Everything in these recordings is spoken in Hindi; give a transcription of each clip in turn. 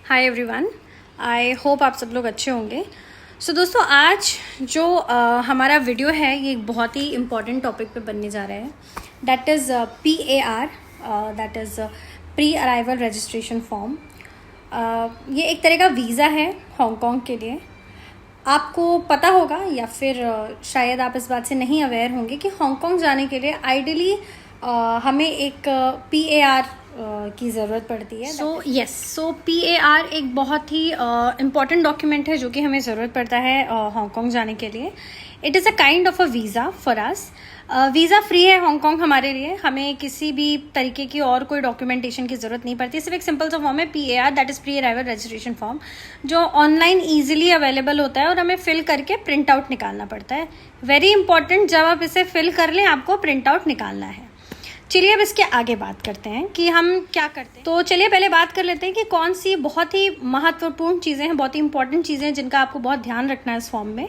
हाय एवरीवन, आई होप आप सब लोग अच्छे होंगे। दोस्तों आज जो हमारा वीडियो है ये एक बहुत ही इम्पॉर्टेंट टॉपिक पे बनने जा रहा है। That is PAR, that is pre arrival registration form. ये एक तरह का वीज़ा है हांगकांग के लिए। आपको पता होगा या फिर शायद आप इस बात से नहीं अवेयर होंगे कि हांगकांग जाने के लिए आइडियली हमें एक PAR की ज़रूरत पड़ती है। सो PAR एक बहुत ही इम्पॉर्टेंट डॉक्यूमेंट है जो कि हमें ज़रूरत पड़ता है हांगकांग जाने के लिए। It is a kind of a visa for us. Visa free है हांगकांग हमारे लिए, हमें किसी भी तरीके की और कोई डॉक्यूमेंटेशन की ज़रूरत नहीं पड़ती। सिर्फ एक सिंपल सा फॉर्म है PAR, that is pre arrival registration form, जो ऑनलाइन ईजिली अवेलेबल होता है और हमें फिल करके प्रिंट आउट निकालना पड़ता है। वेरी इंपॉर्टेंट, जब आप इसे फिल कर लें आपको प्रिंट आउट निकालना है। चलिए अब इसके आगे बात करते हैं कि हम क्या करते हैं। तो चलिए पहले बात कर लेते हैं कि कौन सी बहुत ही महत्वपूर्ण चीज़ें हैं, बहुत ही इंपॉर्टेंट चीज़ें हैं जिनका आपको बहुत ध्यान रखना है इस फॉर्म में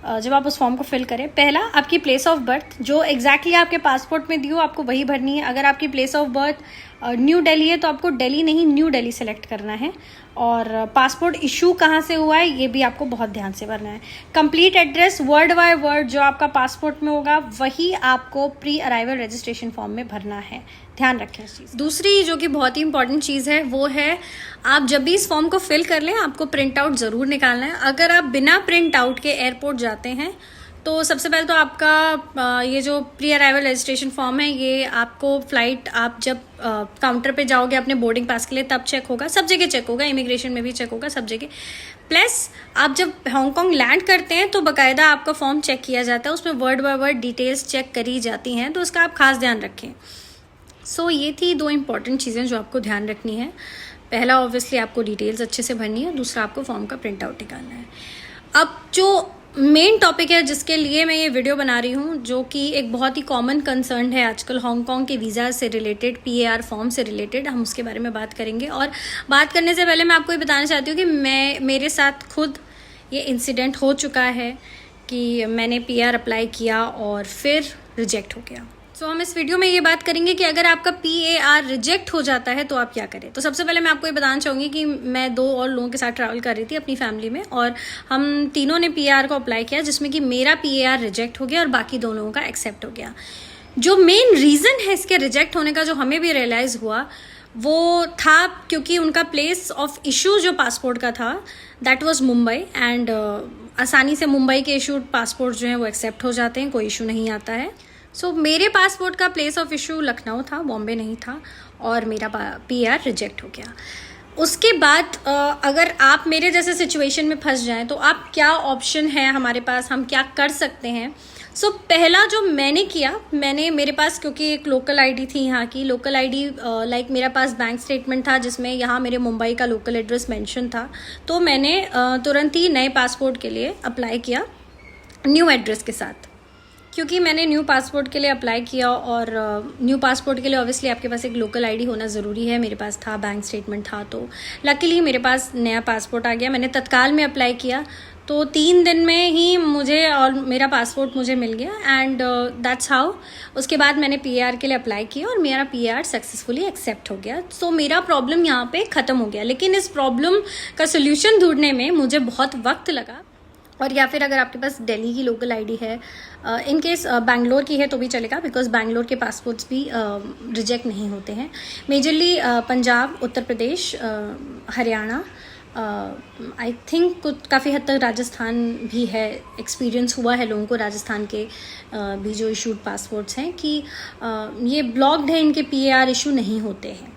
जब आप उस फॉर्म को फिल करें। पहला, आपकी प्लेस ऑफ बर्थ जो एग्जैक्टली आपके पासपोर्ट में दी हो आपको वही भरनी है। अगर आपकी place of birth new Delhi है तो आपको दिल्ली नहीं न्यू दिल्ली सेलेक्ट करना है। और पासपोर्ट इशू कहाँ से हुआ है ये भी आपको बहुत ध्यान से भरना है। Complete address word by word जो आपका पासपोर्ट में होगा वही आपको प्री अराइवल रजिस्ट्रेशन फॉर्म में भरना है। ध्यान रखें इस चीज़। दूसरी जो कि बहुत ही इंपॉर्टेंट चीज़ है वो है, आप जब भी इस फॉर्म को फिल कर लें आपको प्रिंट आउट ज़रूर निकालना है। अगर आप बिना प्रिंट आउट के एयरपोर्ट जाते हैं तो सबसे पहले तो आपका ये जो प्री अराइवल रजिस्ट्रेशन फॉर्म है ये आपको फ्लाइट, आप जब काउंटर पे जाओगे अपने बोर्डिंग पास के लिए तब चेक होगा, सब जगह चेक होगा, इमिग्रेशन में भी चेक होगा, सब जगह। प्लस आप जब हांगकांग लैंड करते हैं तो बाकायदा आपका फॉर्म चेक किया जाता है, उसमें word by word details check करी जाती हैं, तो उसका आप खास ध्यान रखें। ये थी दो इंपॉर्टेंट चीज़ें जो आपको ध्यान रखनी है। पहला, ऑब्वियसली आपको डिटेल्स अच्छे से भरनी है। दूसरा, आपको फॉर्म का प्रिंट आउट निकालना है। अब जो मेन टॉपिक है जिसके लिए मैं ये वीडियो बना रही हूँ, जो कि एक बहुत ही कॉमन कंसर्न है आजकल हांगकांग के वीज़ा से रिलेटेड, PAR फॉर्म से रिलेटेड, हम उसके बारे में बात करेंगे। और बात करने से पहले मैं आपको ये बताना चाहती हूँ कि मेरे साथ खुद ये इंसिडेंट हो चुका है कि मैंने PR अप्लाई किया और फिर रिजेक्ट हो गया। हम इस वीडियो में ये बात करेंगे कि अगर आपका PAR रिजेक्ट हो जाता है तो आप क्या करें। तो सबसे पहले मैं आपको ये बताना चाहूँगी कि मैं 2 और लोगों के साथ ट्रैवल कर रही थी अपनी फैमिली में, और हम तीनों ने PAR को अप्लाई किया जिसमें कि मेरा PAR रिजेक्ट हो गया और बाकी 2 लोगों का एक्सेप्ट हो गया। जो मेन रीज़न है इसके रिजेक्ट होने का, जो हमें भी रियलाइज़ हुआ, वो था क्योंकि उनका प्लेस ऑफ इशू जो पासपोर्ट का था दैट वाज मुंबई, एंड आसानी से मुंबई के इशूड पासपोर्ट जो हैं वो एक्सेप्ट हो जाते हैं, कोई इशू नहीं आता है। मेरे पासपोर्ट का प्लेस ऑफ इशू लखनऊ था, बॉम्बे नहीं था, और मेरा PAR रिजेक्ट हो गया। उसके बाद अगर आप मेरे जैसे सिचुएशन में फंस जाएं तो आप क्या ऑप्शन है हमारे पास, हम क्या कर सकते हैं। पहला जो मैंने किया, मेरे पास क्योंकि एक लोकल आईडी थी यहाँ की, लोकल आईडी लाइक मेरे पास बैंक स्टेटमेंट था जिसमें यहाँ मेरे मुंबई का लोकल एड्रेस मेंशन था, तो मैंने तुरंत ही नए पासपोर्ट के लिए अप्लाई किया न्यू एड्रेस के साथ। क्योंकि मैंने न्यू पासपोर्ट के लिए अप्लाई किया और न्यू पासपोर्ट के लिए ऑब्वियसली आपके पास एक लोकल आईडी होना ज़रूरी है, मेरे पास था, बैंक स्टेटमेंट था, तो लकीली मेरे पास नया पासपोर्ट आ गया। मैंने तत्काल में अप्लाई किया तो 3 दिन में ही मुझे और मेरा पासपोर्ट मुझे मिल गया, एंड दैट्स हाउ। उसके बाद मैंने PAR के लिए अप्लाई किया और मेरा PAR सक्सेसफुली एक्सेप्ट हो गया। मेरा प्रॉब्लम यहाँ पे ख़त्म हो गया। लेकिन इस प्रॉब्लम का सोल्यूशन ढूंढने में मुझे बहुत वक्त लगा। और या फिर अगर आपके पास दिल्ली की लोकल आईडी है, इन केस बैंगलोर की है तो भी चलेगा, बिकॉज बैंगलोर के पासपोर्ट्स भी रिजेक्ट नहीं होते हैं। Majorly Punjab, Uttar Pradesh, Haryana, I think काफ़ी हद तक राजस्थान भी है। एक्सपीरियंस हुआ है लोगों को राजस्थान के भी जो इशूड पासपोर्ट्स हैं कि ये ब्लॉक्ड है, इनके PAR इशू नहीं होते हैं।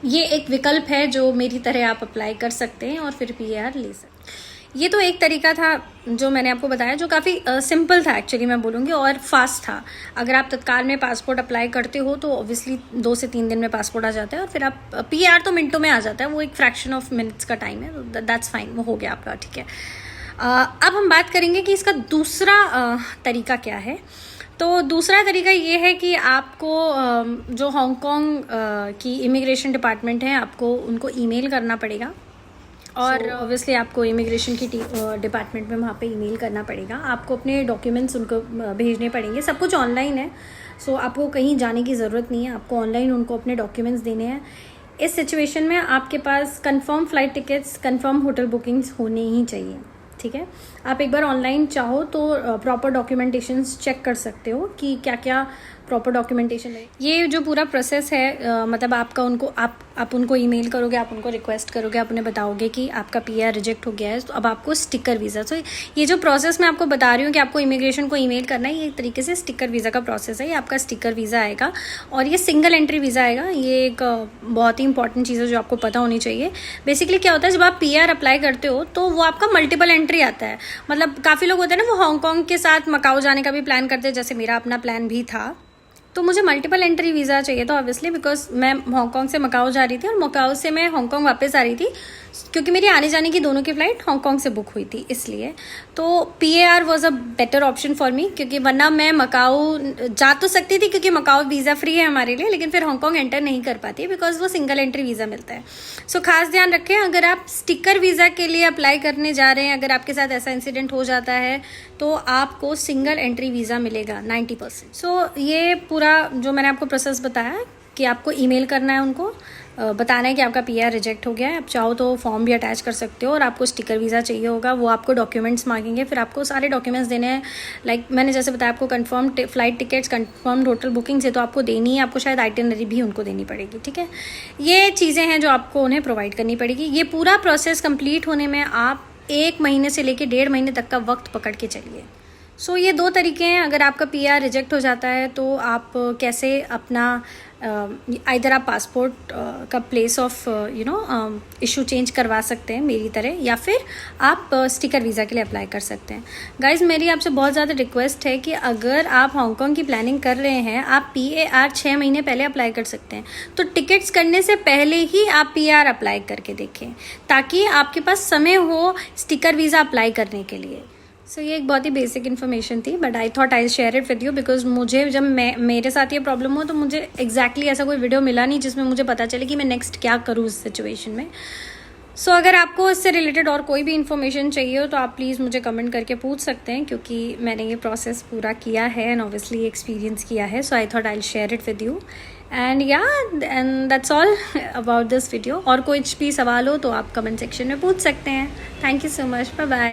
ये एक विकल्प है जो मेरी तरह आप अप्लाई कर सकते हैं और फिर PAR ले सकते हैं। ये तो एक तरीका था जो मैंने आपको बताया, जो काफ़ी सिंपल था एक्चुअली, मैं बोलूँगी, और फास्ट था। अगर आप तत्काल में पासपोर्ट अप्लाई करते हो तो ऑब्वियसली 2 से 3 दिन में पासपोर्ट आ जाता है, और फिर आप PAR तो मिनटों में आ जाता है, वो एक फ्रैक्शन ऑफ मिनट्स का टाइम है, दैट्स फाइन, वो हो गया आपका, ठीक है। अब हम बात करेंगे कि इसका दूसरा तरीका क्या है। तो दूसरा तरीका ये है कि आपको जो हांगकांग की इमिग्रेशन डिपार्टमेंट है, आपको उनको ईमेल करना पड़ेगा, और ऑब्वियसली आपको इमिग्रेशन की डिपार्टमेंट में वहाँ पे ईमेल करना पड़ेगा। आपको अपने डॉक्यूमेंट्स उनको भेजने पड़ेंगे, सब कुछ ऑनलाइन है, आपको कहीं जाने की ज़रूरत नहीं है, आपको ऑनलाइन उनको अपने डॉक्यूमेंट्स देने हैं। इस सिचुएशन में आपके पास confirm flight tickets, confirm hotel bookings होने ही चाहिए, ठीक है। आप एक बार ऑनलाइन चाहो तो प्रॉपर डॉक्यूमेंटेशंस चेक कर सकते हो कि क्या क्या प्रॉपर डॉक्यूमेंटेशन है। ये जो पूरा प्रोसेस है मतलब आपका उनको आप उनको ईमेल करोगे, आप उनको रिक्वेस्ट करोगे, आप उन्हें बताओगे कि आपका पीआर रिजेक्ट हो गया है, तो अब आपको स्टिकर वीज़ा। तो ये जो प्रोसेस मैं आपको बता रही हूँ कि आपको इमिग्रेशन को ईमेल करना है, ये एक तरीके से स्टिकर वीज़ा का प्रोसेस है। ये आपका स्टिकर वीज़ा आएगा और ये सिंगल एंट्री वीज़ा आएगा। ये एक बहुत ही इंपॉर्टेंट चीज़ है जो आपको पता होनी चाहिए। बेसिकली क्या होता है, जब आप पीआर अप्लाई करते हो तो वो आपका मल्टीपल एंट्री आता है। मतलब काफ़ी लोग होते हैं ना, वो हांगकॉन्ग के साथ मकाऊ जाने का भी प्लान करते हैं, जैसे मेरा अपना प्लान भी था। तो मुझे मल्टीपल एंट्री वीज़ा चाहिए था ऑब्वियसली, बिकॉज मैं हांगकॉन्ग से मकाऊ जा रही थी और मकाऊ से मैं हांगकॉन्ग वापस आ रही थी, क्योंकि मेरी आने जाने की दोनों की फ़्लाइट हांगकॉन्ग से बुक हुई थी इसलिए। तो PAR was a better option for me, क्योंकि वरना मैं मकाऊ जा तो सकती थी क्योंकि मकाऊ वीज़ा फ्री है हमारे लिए, लेकिन फिर हांगकॉन्ग एंटर नहीं कर पाती बिकॉज वो सिंगल एंट्री वीज़ा मिलता है। सो खास ध्यान रखें, अगर आप स्टिकर वीज़ा के लिए अप्लाई करने जा रहे हैं, अगर आपके साथ ऐसा इंसिडेंट हो जाता है तो आपको सिंगल एंट्री वीज़ा मिलेगा 90%। सो ये पूरा जो मैंने आपको प्रोसेस बताया कि आपको ईमेल करना है, उनको बताना है कि आपका पीआर रिजेक्ट हो गया है। आप चाहो तो फॉर्म भी अटैच कर सकते हो, और आपको स्टिकर वीज़ा चाहिए होगा, वो आपको डॉक्यूमेंट्स मांगेंगे, फिर आपको सारे डॉक्यूमेंट्स देने हैं। लाइक मैंने जैसे बताया, आपको confirm flight tickets, confirm hotel booking से तो आपको देनी है, आपको शायद आइटिनरी भी उनको देनी पड़ेगी, ठीक है। ये चीज़ें हैं जो आपको उन्हें प्रोवाइड करनी पड़ेगी। ये पूरा प्रोसेस कंप्लीट होने में आप 1 महीने से लेकर 1.5 महीने तक का वक्त पकड़ के चलिए। सो ये 2 तरीके हैं, अगर आपका पीआर रिजेक्ट हो जाता है तो आप कैसे अपना इधर आप पासपोर्ट का प्लेस ऑफ इशू चेंज करवा सकते हैं मेरी तरह, या फिर आप स्टिकर वीज़ा के लिए अप्लाई कर सकते हैं। गाइज, मेरी आपसे बहुत ज़्यादा रिक्वेस्ट है कि अगर आप हांगकॉन्ग की प्लानिंग कर रहे हैं, आप पीएआर 6 महीने पहले अप्लाई कर सकते हैं। तो टिकट्स करने से पहले ही आप पीआर अप्लाई करके देखें, ताकि आपके पास समय हो स्टिकर वीज़ा अप्लाई करने के लिए। सो ये एक बहुत ही बेसिक इन्फॉर्मेशन थी, but I thought I share it with you, because मुझे जब मेरे साथ ये प्रॉब्लम हो तो मुझे एग्जैक्टली ऐसा कोई वीडियो मिला नहीं जिसमें मुझे पता चले कि मैं नेक्स्ट क्या करूँ इस सिचुएशन में। सो अगर आपको इससे रिलेटेड और कोई भी इन्फॉर्मेशन चाहिए हो तो आप प्लीज़ मुझे कमेंट करके पूछ सकते हैं, क्योंकि मैंने ये प्रोसेस पूरा किया है एंड ऑब्वियसली एक्सपीरियंस किया है। So I thought I share it with you and and that's all about this video. और कोई भी सवाल हो तो आप कमेंट सेक्शन में पूछ सकते हैं। Thank you so much, bye bye.